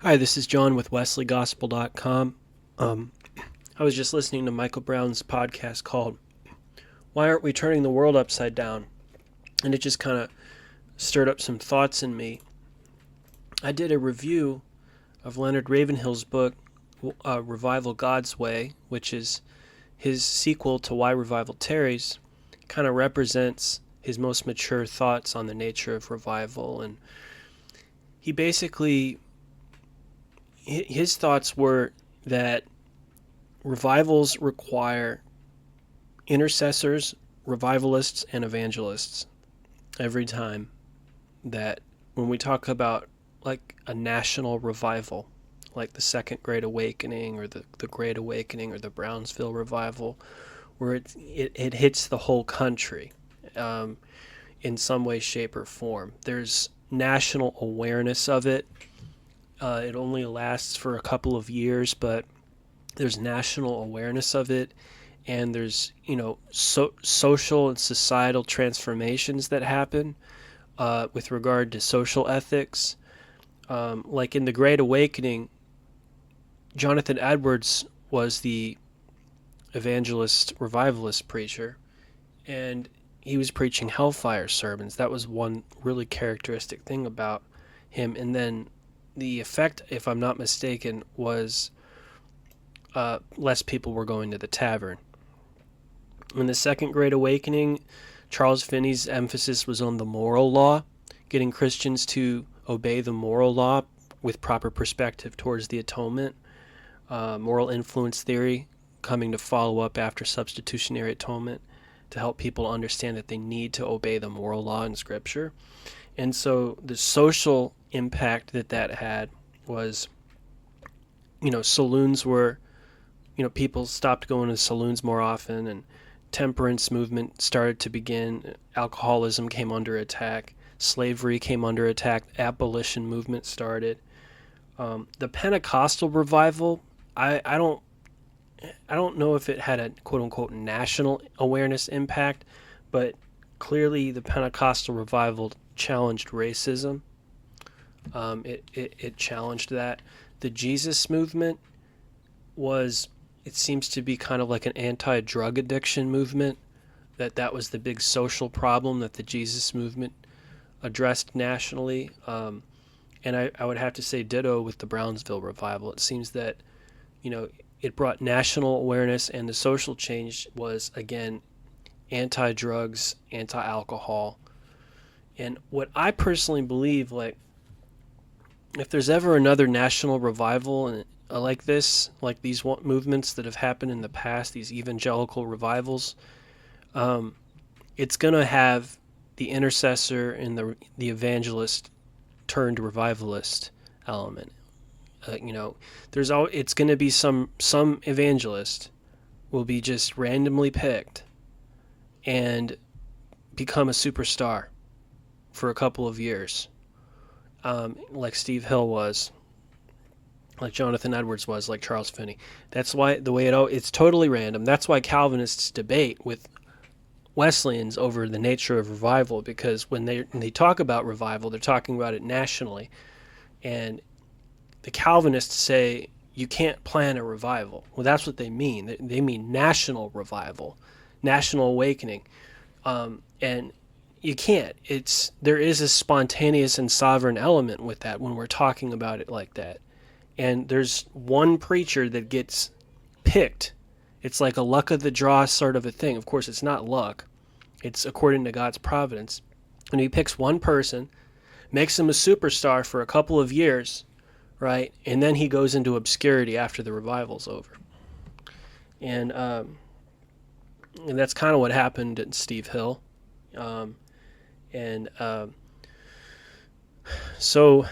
Hi, this is John with WesleyGospel.com. I was just listening to Michael Brown's podcast called Why Aren't We Turning the World Upside Down? And it just kind of stirred up some thoughts in me. I did a review of Leonard Ravenhill's book, Revival God's Way, which is his sequel to Why Revival Tarries. Kind of represents his most mature thoughts on the nature of revival. And he basically, his thoughts were that revivals require intercessors, revivalists, and evangelists every time. That when we talk about like a national revival, like the Second Great Awakening or the Great Awakening or the Brownsville Revival, where it hits the whole country in some way, shape, or form. There's national awareness of it. It only lasts for a couple of years, but there's national awareness of it, and there's social and societal transformations that happen with regard to social ethics. Like in the Great Awakening, Jonathan Edwards was the evangelist revivalist preacher, and he was preaching hellfire sermons. That was one really characteristic thing about him. And then the effect, if I'm not mistaken, was less people were going to the tavern. In the Second Great Awakening, Charles Finney's emphasis was on the moral law, getting Christians to obey the moral law with proper perspective towards the atonement. Moral influence theory coming to follow up after substitutionary atonement to help people understand that they need to obey the moral law in Scripture. And so the social impact that had was, saloons were, people stopped going to saloons more often, and temperance movement started to begin. Alcoholism came under attack. Slavery came under attack. Abolition movement started. The Pentecostal revival, I don't know if it had a quote-unquote national awareness impact, but clearly the Pentecostal revival challenged racism. It challenged that. The Jesus movement it seems to be kind of like an anti-drug addiction movement, that was the big social problem that the Jesus movement addressed nationally. And I would have to say ditto with the Brownsville revival. It seems that, it brought national awareness, and the social change was, again, anti-drugs, anti-alcohol. And what I personally believe, like, if there's ever another national revival like this, like these movements that have happened in the past, these evangelical revivals, it's going to have the intercessor and the evangelist turned revivalist element. It's going to be some evangelist will be just randomly picked and become a superstar for a couple of years, like Steve Hill was, like Jonathan Edwards was, like Charles Finney. That's why it's totally random. That's why Calvinists debate with Wesleyans over the nature of revival, because when they talk about revival, they're talking about it nationally, and the Calvinists say you can't plan a revival. Well, that's what they mean. They mean national revival, national awakening, and you can't. There is a spontaneous and sovereign element with that when we're talking about it like that. And there's one preacher that gets picked. It's like a luck of the draw sort of a thing. Of course, it's not luck. It's according to God's providence. And he picks one person, makes him a superstar for a couple of years, right? And then he goes into obscurity after the revival's over. And that's kind of what happened at Steve Hill. So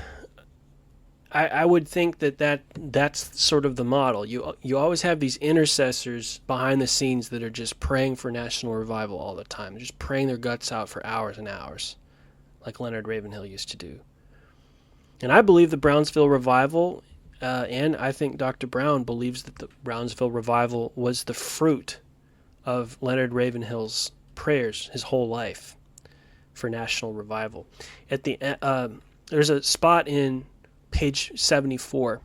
I would think that's sort of the model. You always have these intercessors behind the scenes that are just praying for national revival all the time. They're just praying their guts out for hours and hours, like Leonard Ravenhill used to do. And I believe the Brownsville revival, and I think Dr. Brown believes that the Brownsville revival was the fruit of Leonard Ravenhill's prayers his whole life for national revival. There's a spot in page 74.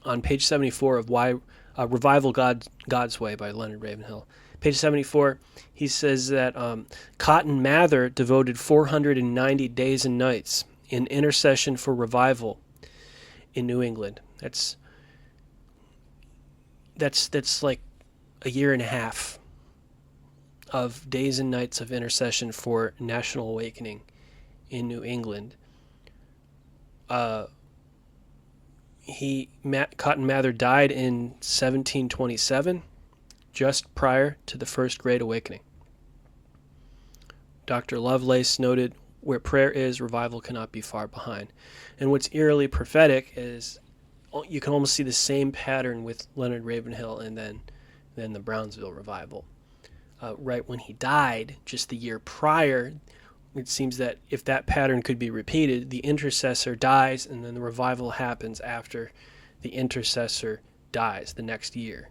On page 74 of Why Revival God's Way by Leonard Ravenhill. Page 74, he says that Cotton Mather devoted 490 days and nights in intercession for revival in New England. That's like a year and a half of days and nights of intercession for national awakening in New England. Cotton Mather died in 1727, just prior to the First Great Awakening. Dr. Lovelace noted, "Where prayer is, revival cannot be far behind." And what's eerily prophetic is you can almost see the same pattern with Leonard Ravenhill and then the Brownsville revival. Right when he died, just the year prior, it seems that if that pattern could be repeated, the intercessor dies and then the revival happens after the intercessor dies the next year.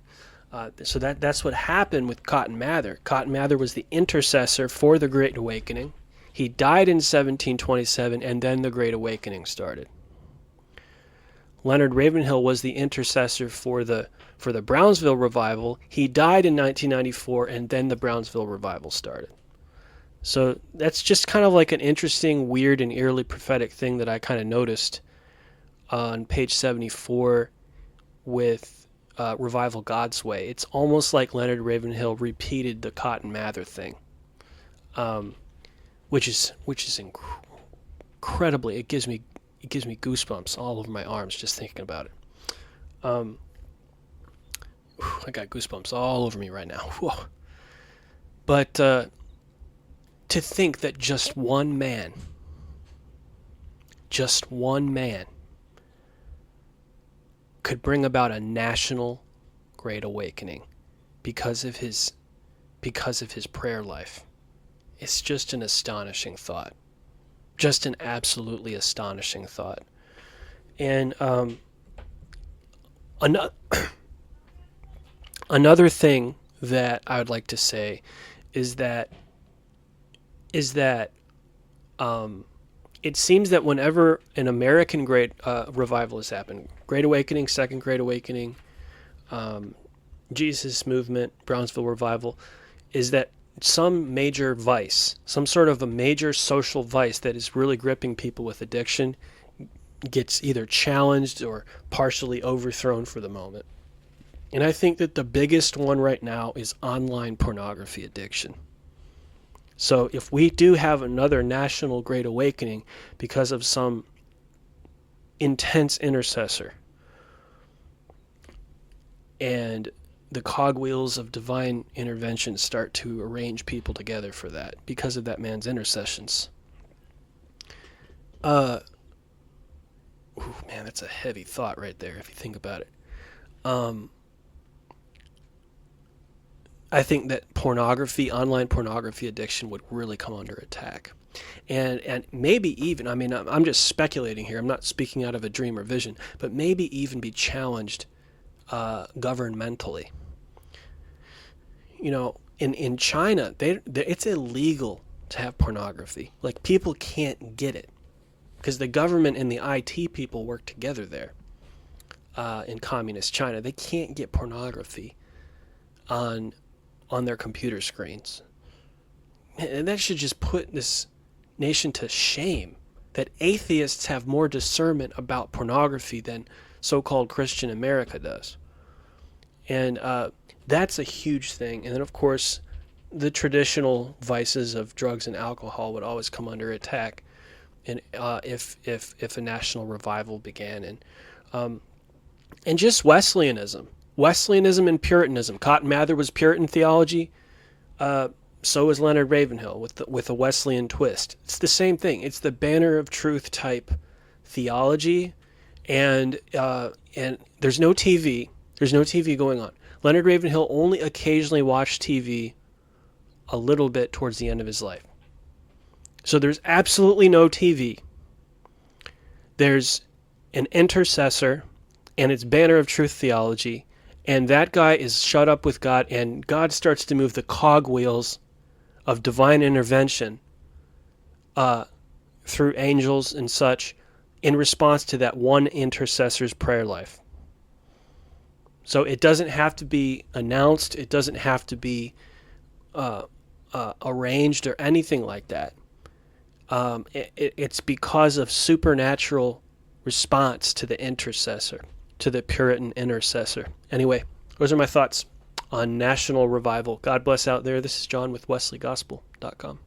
So that's what happened with Cotton Mather. Cotton Mather was the intercessor for the Great Awakening. He died in 1727, and then the Great Awakening started. Leonard Ravenhill was the intercessor for the Brownsville revival. He died in 1994, and then the Brownsville revival started. So that's just kind of like an interesting, weird, and eerily prophetic thing that I kind of noticed on page 74 with Revival God's Way. It's almost like Leonard Ravenhill repeated the Cotton Mather thing, which is incredibly. It gives me goosebumps all over my arms just thinking about it. I got goosebumps all over me right now. Whoa. But to think that just one man could bring about a national Great Awakening because of his prayer life. It's just an astonishing thought. Just an absolutely astonishing thought. And another thing that I would like to say is that it seems that whenever an American great revival has happened, Great Awakening, Second Great Awakening, Jesus Movement, Brownsville Revival, is that some major vice, some sort of a major social vice that is really gripping people with addiction gets either challenged or partially overthrown for the moment. And I think that the biggest one right now is online pornography addiction. So if we do have another national Great Awakening because of some intense intercessor and the cogwheels of divine intervention start to arrange people together for that because of that man's intercessions. Man, that's a heavy thought right there if you think about it. I think that online pornography addiction would really come under attack. And maybe even, I'm just speculating here, I'm not speaking out of a dream or vision, but maybe even be challenged governmentally. You know, in China, it's illegal to have pornography. Like, people can't get it because the government and the IT people work together there in communist China. They can't get pornography on their computer screens. And that should just put this nation to shame, that atheists have more discernment about pornography than so-called Christian America does. And that's a huge thing. And then, of course, the traditional vices of drugs and alcohol would always come under attack, and if a national revival began. And just Wesleyanism and Puritanism. Cotton Mather was Puritan theology. So was Leonard Ravenhill with a Wesleyan twist. It's the same thing. It's the banner of truth type theology, and there's no TV. There's no TV going on. Leonard Ravenhill only occasionally watched TV a little bit towards the end of his life. So there's absolutely no TV. There's an intercessor, and it's banner of truth theology, and that guy is shut up with God, and God starts to move the cogwheels of divine intervention through angels and such in response to that one intercessor's prayer life. So it doesn't have to be announced. It doesn't have to be arranged or anything like that. It's because of supernatural response to the intercessor, to the Puritan intercessor. Anyway, those are my thoughts on national revival. God bless out there. This is John with WesleyGospel.com.